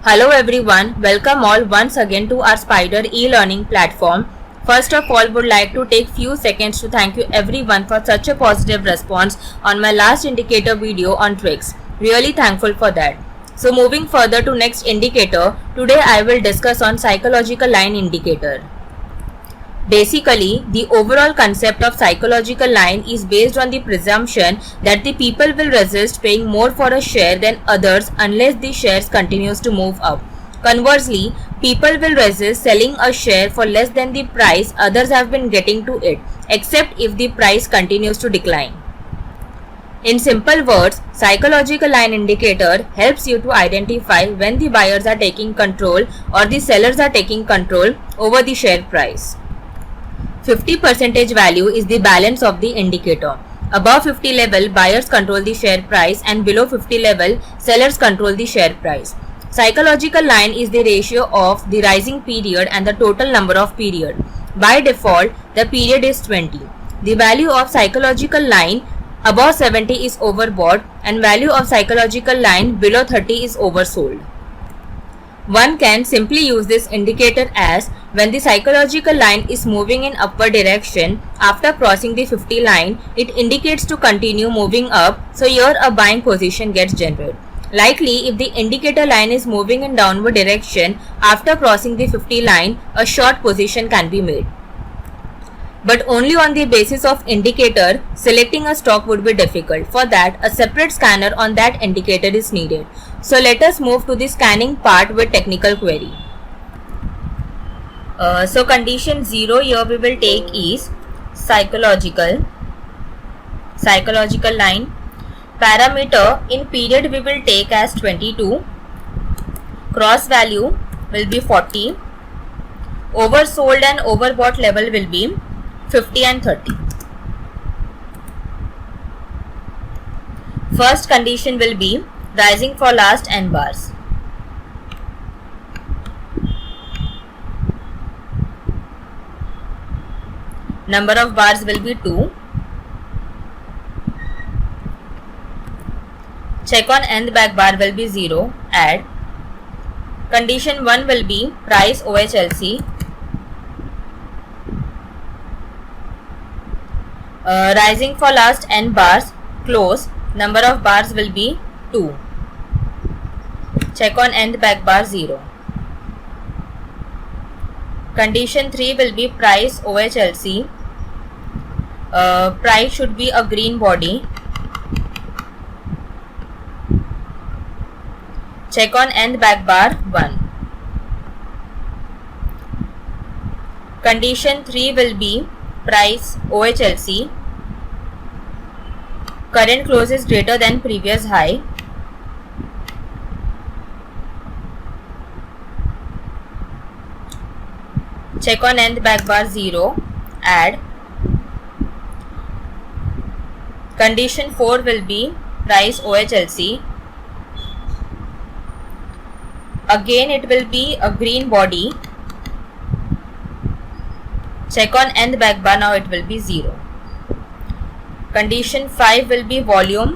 Hello everyone, welcome all once again to our Spider e-learning platform. First of all, would like to take few seconds to thank you everyone for such a positive response on my last indicator video on tricks. Really thankful for that. So moving further to next indicator, today I will discuss on psychological line indicator. Basically, the overall concept of psychological line is based on the presumption that the people will resist paying more for a share than others unless the shares continues to move up. Conversely, people will resist selling a share for less than the price others have been getting to it, except if the price continues to decline. In simple words, psychological line indicator helps you to identify when the buyers are taking control or the sellers are taking control over the share price. 50% value is the balance of the indicator. Above 50 level, buyers control the share price, and below 50 level, sellers control the share price. Psychological line is the ratio of the rising period and the total number of period. By default, the period is 20. The value of psychological line above 70 is overbought and value of psychological line below 30 is oversold. One can simply use this indicator as when the psychological line is moving in upward direction after crossing the 50 line, it indicates to continue moving up, so here a buying position gets generated. Likely, if the indicator line is moving in downward direction after crossing the 50 line, a short position can be made. But only on the basis of indicator, selecting a stock would be difficult. For that, a separate scanner on that indicator is needed. So let us move to the scanning part with technical query. So condition 0 here we will take is psychological line. Parameter in period we will take as 22. Cross value will be 40. Oversold and overbought level will be 50 and 30. First condition will be rising for last n bars. Number of bars will be 2. Check on nth back bar will be 0. Add. Condition 1 will be price OHLC. Rising for last n bars, close, number of bars will be 2. Check on nth back bar 0. Condition 3 will be price OHLC. Price should be a green body. Check on nth back bar 1. Condition 3 will be price OHLC. Current close is greater than previous high. Check on nth back bar 0. Add. Condition 4 will be price OHLC. Again it will be a green body. Check on nth back bar, now it will be 0. Condition 5 will be volume.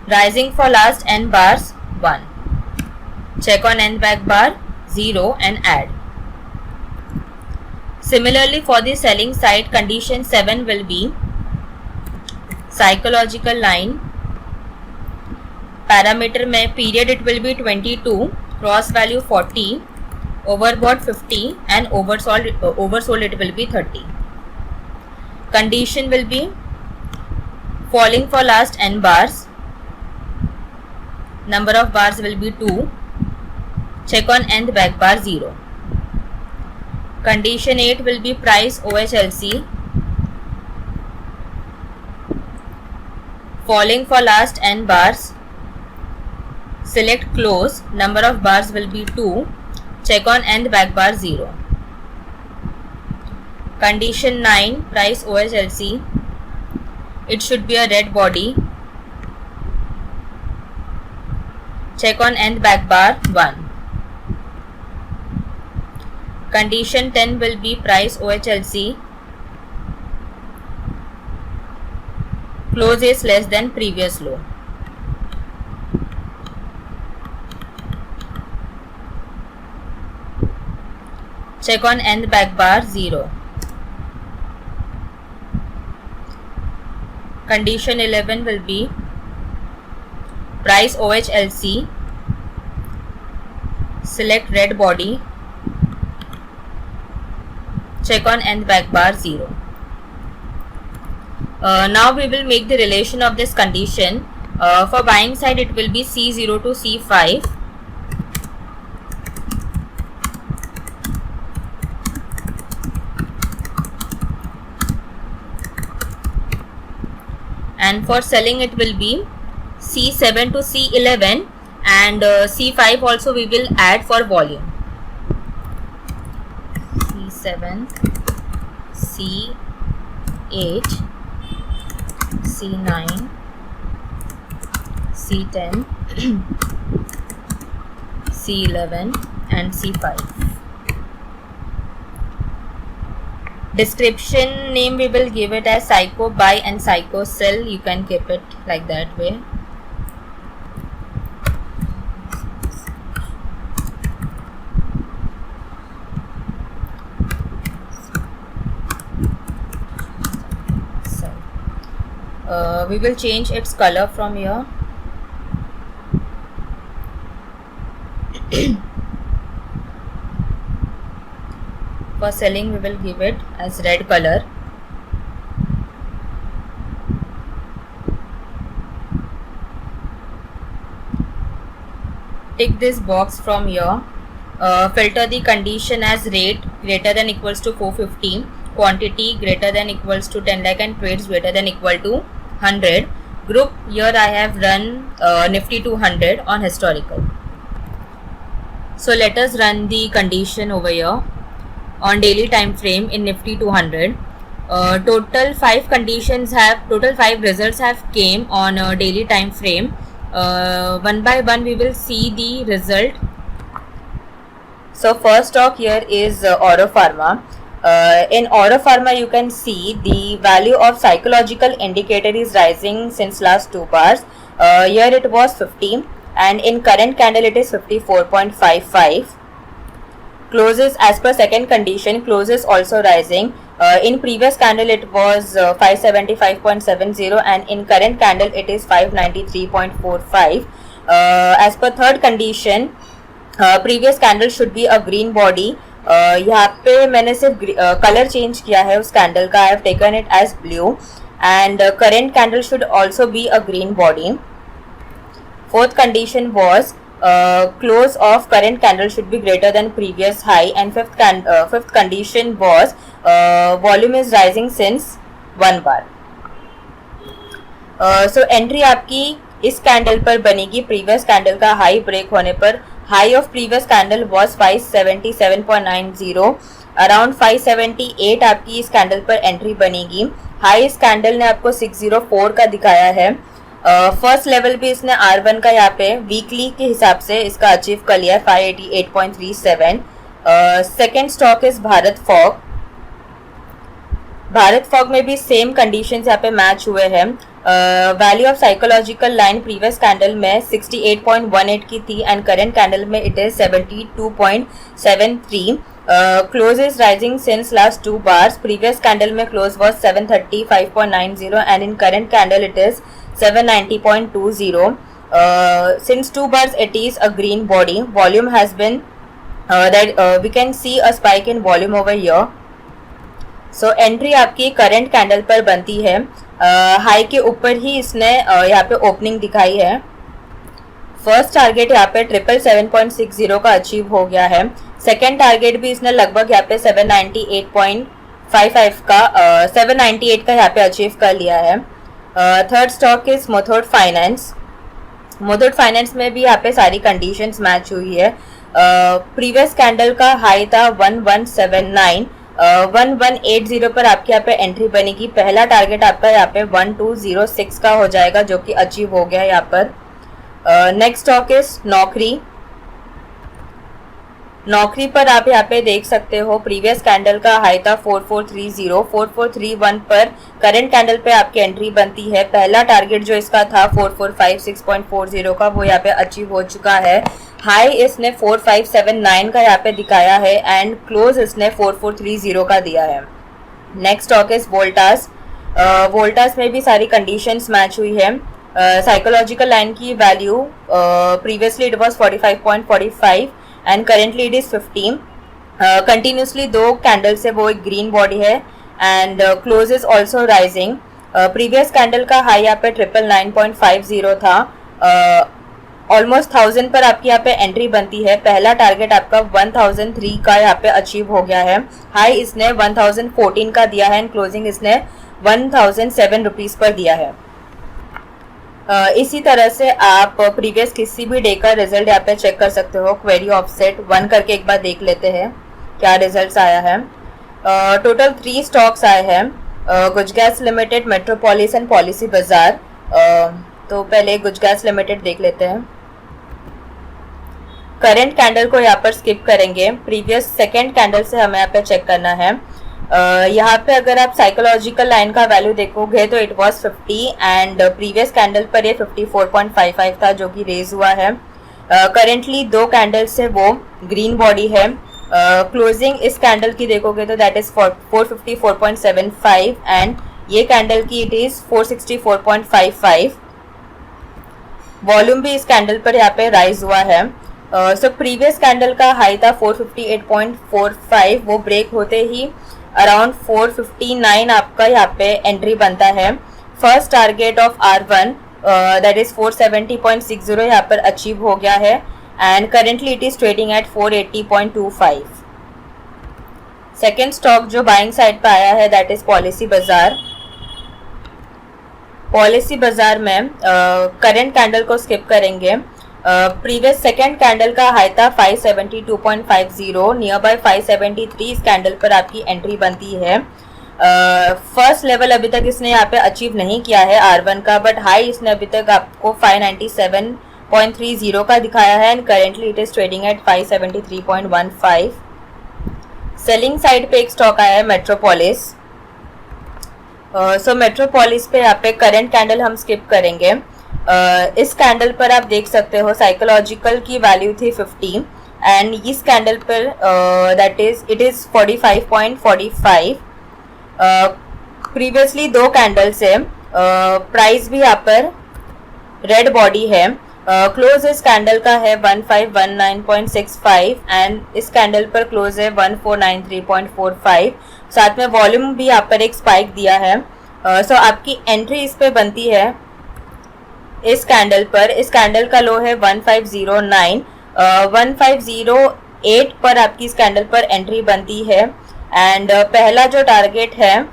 Rising for last n bars 1. Check on nth back bar 0 and add. Similarly for the selling side, condition 7 will be psychological line. Parameter में period it will be 22. Cross value 40, overbought 50 and oversold it will be 30. Condition will be falling for last n bars. Number of bars will be 2. Check on nth back bar 0. Condition 8 will be price OHLC. Falling for last n bars. Select close, number of bars will be 2, check on nth back bar 0. Condition 9, price OHLC, it should be a red body, check on nth back bar 1. Condition 10 will be price OHLC, close is less than previous low. check on nth back bar 0. Condition 11 will be price OHLC, select red body, check on nth back bar 0. Now we will make the relation of this condition. For buying side it will be C0 to C5. And for selling it will be C7 to C11, and C5 also we will add for volume. C7, C8, C9, C10, C11 and C5. Description name we will give it as psycho buy and psycho sell. You can keep it like that way. We will change its color from here. For selling we will give it as red color. Tick this box from here. Filter the condition as rate greater than equals to 450, quantity greater than equals to 10 lakh and trades greater than equal to 100. Group, here I have run Nifty 200 on historical. So let us run the condition over here on daily time frame in Nifty 200. Total 5 results have came on a daily time frame. One by one we will see the result. So first stock here is Oro Pharma. In Oro Pharma you can see the value of psychological indicator is rising since last 2 bars. Here it was 50 and in current candle it is 54.55. Closes as per second condition, closes also rising. In previous candle it was 575.70 and in current candle it is 593.45. As per third condition, previous candle should be a green body. यहाँ पे मैंने सिर्फ colour change किया है उस candle का. I have taken it as blue and current candle should also be a green body. Fourth condition was close of current candle should be greater than previous high, and fifth condition was volume is rising since 1 bar. So entry आपकी इस candle पर बनेगी previous candle का high break होने पर. High of previous candle was 577.90. Around 578 आपकी इस candle पर एंट्री बनेगी. हाई इस कैंडल ने आपको 604 का दिखाया है. फर्स्ट लेवल भी इसने R1 का यहाँ पे वीकली के हिसाब से इसका अचीव कर लिया है 588.37. सेकेंड स्टॉक इज भारत फॉग. भारत फॉग में भी सेम कंडीशंस यहाँ पे मैच हुए हैं. Value of psychological line previous candle में 68.18 की थी एंड करंट कैंडल में it is 72.73. Close is rising since last 2 bars. Previous candle में close was 735.90 and in current candle it is 790.20. Since 2 bars it is a green body. Volume has been we can see a spike in volume over here. So entry आपकी current candle पर बनती है. High के ऊपर ही इसने यहाँ पे opening दिखाई है. फर्स्ट टारगेट यहाँ पे 777.60 का अचीव हो गया है. सेकेंड टारगेट भी इसने लगभग यहाँ पे 798.55 का 798 का यहाँ पे अचीव कर लिया है. Third stock is Muthoot finance. Muthoot finance में भी यहाँ पे सारी कंडीशंस मैच हुई है. प्रीवियस कैंडल का हाई था 1179. 1180 पर आपके यहाँ पे एंट्री बनेगी. पहला टारगेट आपका यहाँ पे 1206 का हो जाएगा जो कि अचीव हो गया है यहाँ पर. नेक्स्ट स्टॉक इज नौकरी. नौकरी पर आप यहाँ पे देख सकते हो प्रीवियस कैंडल का हाई था 4430, 4431 पर करंट कैंडल पे आपकी एंट्री बनती है। पहला टारगेट जो इसका था 4456.40 का वो यहाँ पे अचीव हो चुका है। हाई इसने 4579 का यहाँ पे दिखाया है एंड क्लोज इसने 4430 का दिया है। Next stock is Voltas. Voltas में भी सारी कंडीशंस मैच हुई है। साइकोलॉजिकल लाइन की value previously it was 45.45 and currently it is 15। Continuously दो कैंडल से वो एक ग्रीन बॉडी है and close is also rising. Previous candle का हाई यहाँ पे 999.50 था। ऑलमोस्ट 1000 पर आपकी यहाँ पे एंट्री बनती है। पहला टारगेट आपका 1003 का यहाँ पे अचीव हो गया है। हाई इसने 1014 का दिया है एंड क्लोजिंग इसने 1007 रुपीज पर दिया है। इसी तरह से आप प्रीवियस किसी भी डे का रिजल्ट यहाँ पे चेक कर सकते हो। क्वेरी ऑफसेट 1 करके एक बार देख लेते हैं क्या रिजल्ट्स आया है। टोटल 3 स्टॉक्स आए हैं, गुज gas limited, metropolis and policy बाजार। तो पहले गुज गैस लिमिटेड देख लेते हैं। करंट कैंडल को यहाँ पर स्किप करेंगे। प्रीवियस सेकेंड कैंडल से हमें यहाँ पे चेक करना है। यहाँ पे अगर आप साइकोलॉजिकल लाइन का वैल्यू देखोगे तो it was 50 and previous candle पर ये 54.55 था जो कि रेज हुआ है। करेंटली दो कैंडल से वो ग्रीन बॉडी है। क्लोजिंग इस कैंडल की देखोगे तो दैट इज 454.75 एंड ये कैंडल की इट इज 464.55। वॉल्यूम भी इस कैंडल पर यहाँ पे राइज हुआ है। सो प्रीवियस कैंडल का हाई था 458.45, वो ब्रेक होते ही अराउंड 459 आपका यहाँ पे एंट्री बनता है। First target of R1 that is 470.60 यहाँ पर अचीव हो गया है and currently it is trading at 480.25। Second stock जो बाइंग साइड पे आया है दैट इज पॉलिसी बाजार। पॉलिसी बाजार में करंट कैंडल को स्किप करेंगे। प्रीवियस सेकेंड कैंडल का हाई था 572.50, नियर बाय 573 इस कैंडल पर आपकी एंट्री बनती है। फर्स्ट लेवल अभी तक इसने यहाँ पे अचीव नहीं किया है R1 का, बट हाई इसने अभी तक आपको 597.30 का दिखाया है and currently it is trading at 573.15। Selling side पे एक स्टॉक आया है मेट्रोपोलिस। सो मेट्रोपोलिस पे यहाँ पे करंट कैंडल हम स्किप करेंगे। इस कैंडल पर आप देख सकते हो साइकोलॉजिकल की वैल्यू थी 50 एंड इस कैंडल पर that is it is 45.45। Previously दो कैंडल से प्राइस भी यहाँ पर रेड बॉडी है। क्लोज इस कैंडल का है 1519.65 एंड इस कैंडल पर क्लोज है 1493.45। साथ में वॉल्यूम भी यहाँ पर एक स्पाइक दिया है। सो आपकी एंट्री इस पे बनती है इस कैंडल पर। इस कैंडल का लो है 1509, 1508 पर आपकी इस कैंडल पर एंट्री बनती है एंड पहला जो टारगेट है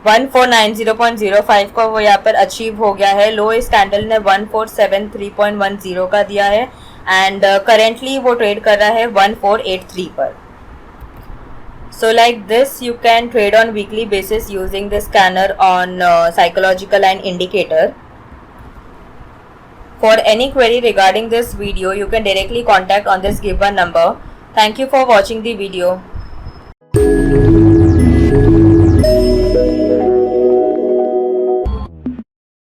1490.05 का वो यहाँ पर अचीव हो गया है। लो इस कैंडल ने 1473.10 का दिया है एंड करेंटली वो ट्रेड कर रहा है 1483 पर। So like this you can trade on weekly basis using the scanner on psychological line indicator. For any query regarding this video you can directly contact on this given number. Thank you for watching the video.